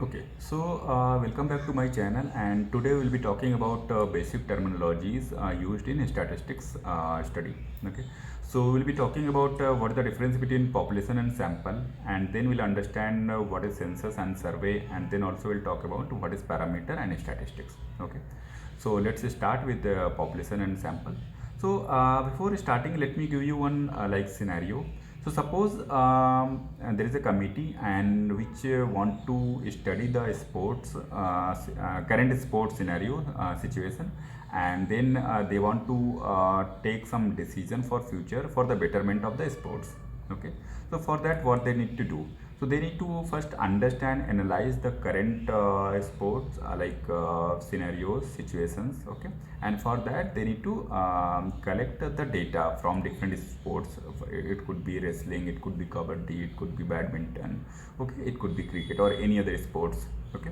Okay, so welcome back to my channel, and today we'll be talking about basic terminologies used in statistics study. Okay, so we'll be talking about what is the difference between population and sample, and then we'll understand what is census and survey, and then also we'll talk about what is parameter and statistics. Okay, so let's start with the population and sample. So before starting, let me give you one scenario. So suppose there is a committee and which want to study the sports current sports scenario situation, and then they want to take some decision for future for the betterment of the sports. Okay, so for that what they need to do, so they need to first understand, analyze the current sports scenarios, situations. Okay, and for that they need to collect the data from different sports. It could be wrestling, it could be kabaddi, it could be badminton. Okay, it could be cricket or any other sports. Okay,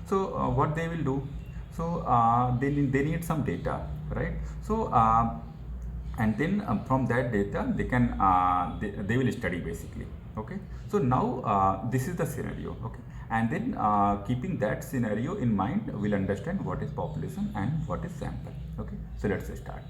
so what they will do, so they need some data, right? So and then from that data they can they will study basically. Okay, so now this is the scenario. Okay, and then keeping that scenario in mind, we'll understand what is population and what is sample. Okay, so let's start.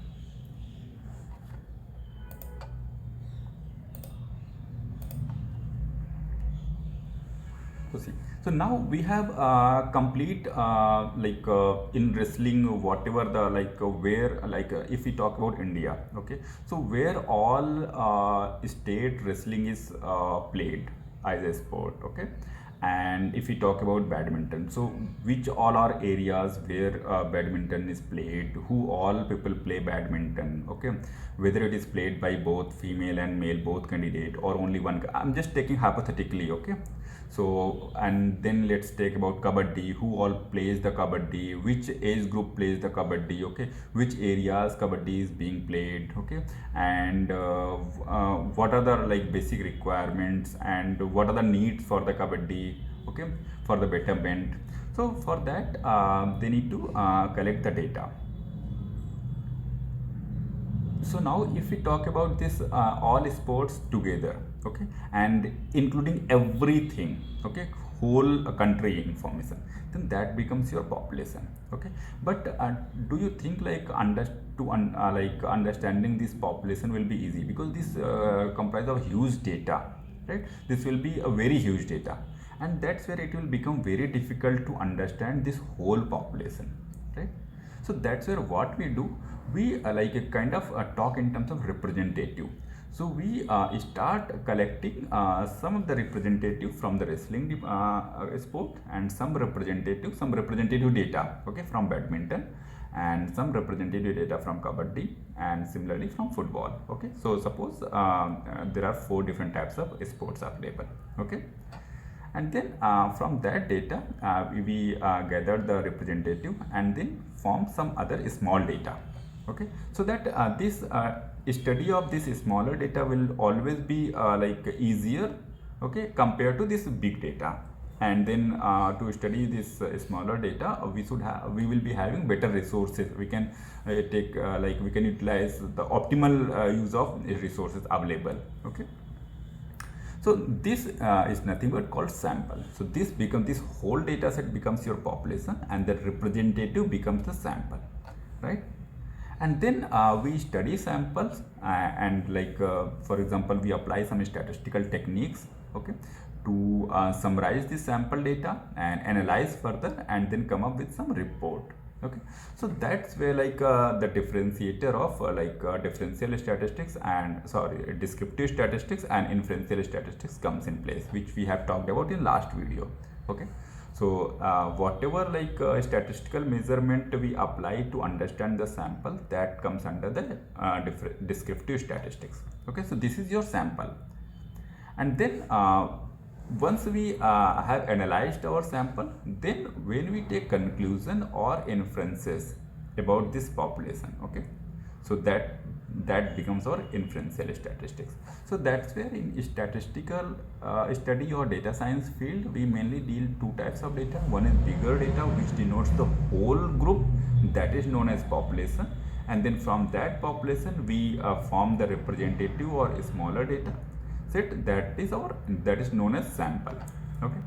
So see, so now we have complete in wrestling, whatever the where if we talk about India. Okay, so where all state wrestling is played as a sport. Okay, and if we talk about badminton, so which all are areas where badminton is played, who all people play badminton. Okay, whether it is played by both female and male, both candidate, or only one. I'm just taking hypothetically. Okay, so and then let's take about kabaddi, who all plays the kabaddi, which age group plays the kabaddi. Okay, which areas kabaddi is being played. Okay, and what are the basic requirements and what are the needs for the kabaddi. Okay, for the betterment. So for that they need to collect the data. So now if we talk about this all sports together. Okay, and including everything. Okay, whole country information, then that becomes your population. Okay, but do you think understanding this population will be easy, because this comprises of huge data, right? This will be a very huge data, and that's where it will become very difficult to understand this whole population, right? So that's where what we do, we kind of talk in terms of representative. So we start collecting some of the representative from the wrestling sport, and some representative data, okay, from badminton, and some representative data from kabaddi, and similarly from football. Okay, so suppose there are 4 different types of sports available. Okay, and then from that data we gather the representative and then form some other small data. Okay, so that this study of this smaller data will always be easier, okay, compared to this big data. And then to study this smaller data, we will be having better resources. We can take we can utilize the optimal use of resources available. Okay, so this is nothing but called sample. So this whole data set becomes your population, and the representative becomes the sample, right? And then we study samples and for example, we apply some statistical techniques, okay, to summarize the sample data and analyze further, and then come up with some report. Okay, so that's where the differentiator of differential statistics and descriptive statistics and inferential statistics comes in place, which we have talked about in last video. Okay, so whatever statistical measurement we apply to understand the sample, that comes under the descriptive statistics. Okay, so this is your sample. And then once we have analyzed our sample, then when we take conclusion or inferences about this population, okay, so that becomes our inferential statistics. So that's where in statistical study or data science field, we mainly deal 2 types of data. One is bigger data, which denotes the whole group, that is known as population, and then from that population we form the representative or smaller data set, that is known as sample. Okay,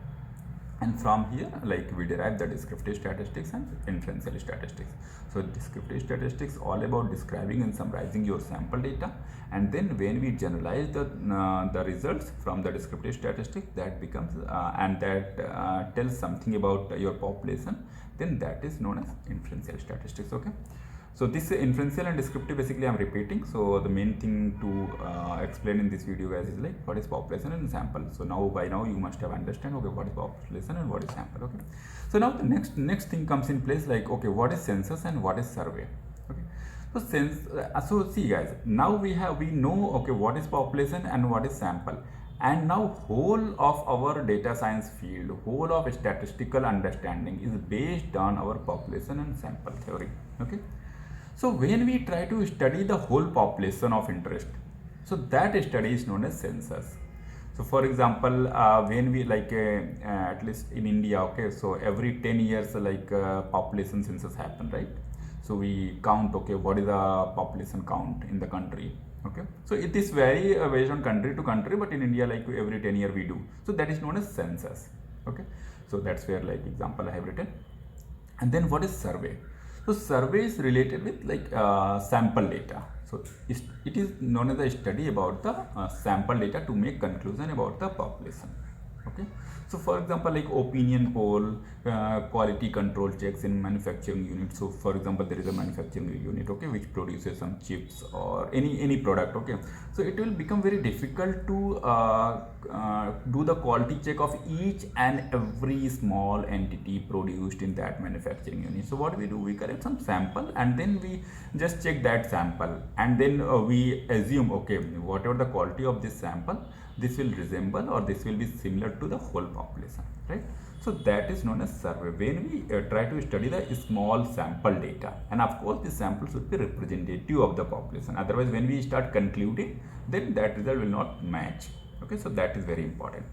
And from here, like, we derive the descriptive statistics and inferential statistics. So descriptive statistics all about describing and summarizing your sample data, and then when we generalize the results from the descriptive statistics, that becomes and that tells something about your population, then that is known as inferential statistics. Okay, so this inferential and descriptive, basically I'm repeating. So the main thing to explain in this video, guys, is like what is population and sample. So now, by now, you must have understand, okay, what is population and what is sample. Okay, so now the next thing comes in place, like, okay, what is census and what is survey. Okay, so see, guys, now we know, okay, what is population and what is sample. And now whole of our data science field, whole of statistical understanding is based on our population and sample theory. Okay, so when we try to study the whole population of interest, so that study is known as census. So for example, when we at least in India, okay, so every 10 years population census happen, right? So we count, okay, what is the population count in the country. Okay, so it is very based on country to country, but in India, like, every 10 year we do. So that is known as census. Okay, so that's where, like, example I have written. And then what is survey? So survey is related with sample data. So it is known as a study about the sample data to make conclusion about the population. Okay, so for example, like opinion poll, quality control checks in manufacturing unit. So for example, there is a manufacturing unit, okay, which produces some chips or any product. Okay, so it will become very difficult to do the quality check of each and every small entity produced in that manufacturing unit. So what we do, we collect some sample and then we just check that sample, and then we assume, okay, whatever the quality of this sample, this will resemble or this will be similar to the whole population, right? So that is known as survey, when we try to study the small sample data, and of course this sample should be representative of the population. Otherwise, when we start concluding, then that result will not match. Okay, so that is very important.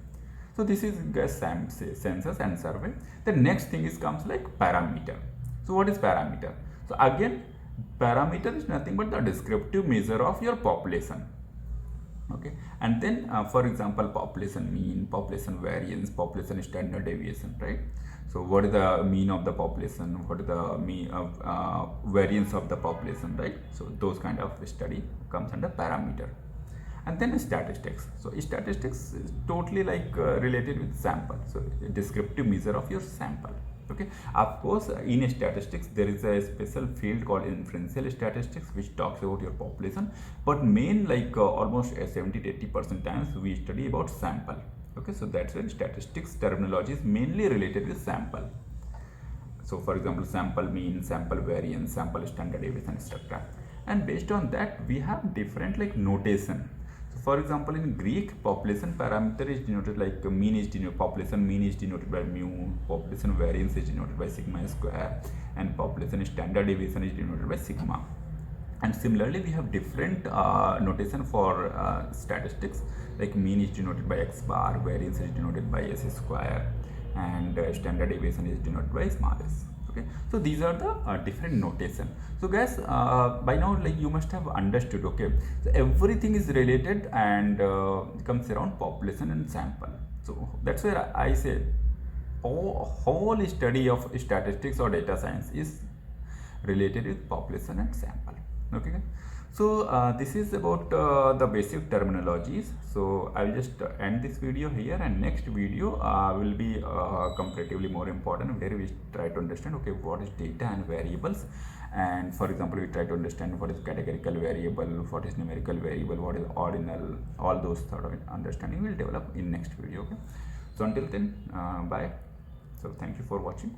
So this is census and survey. The next thing comes like parameter. So what is parameter? So again, parameter is nothing but the descriptive measure of your population. Okay, and then for example, population mean, population variance, population standard deviation, right? So what is the mean of the population, what is the mean of variance of the population, right? So those kind of study comes under parameter. And then statistics. So statistics is totally related with sample, so descriptive measure of your sample. Okay, of course, in statistics there is a special field called inferential statistics, which talks about your population, but main almost 70 to 80% times we study about sample. Okay, so that's where statistics terminology is mainly related with sample. So for example, sample mean, sample variance, sample standard deviation, etc. And based on that, we have different notation. So for example, in Greek, population parameter is denoted mean is denoted, population mean is denoted by mu, population variance is denoted by sigma square, and population standard deviation is denoted by sigma. And similarly, we have different notation for statistics, like mean is denoted by x bar, variance is denoted by s square, and standard deviation is denoted by small s. Okay, so these are the different notation. So guys, by now you must have understood. Okay, so everything is related and comes around population and sample. So that's where I say whole study of statistics or data science is related with population and sample. Okay, so this is about the basic terminologies. So I will just end this video here, and next video will be comparatively more important, where we try to understand, okay, what is data and variables. And for example, we try to understand what is categorical variable, what is numerical variable, what is ordinal. All those sort of understanding will develop in next video. Okay, so until then, bye. So thank you for watching.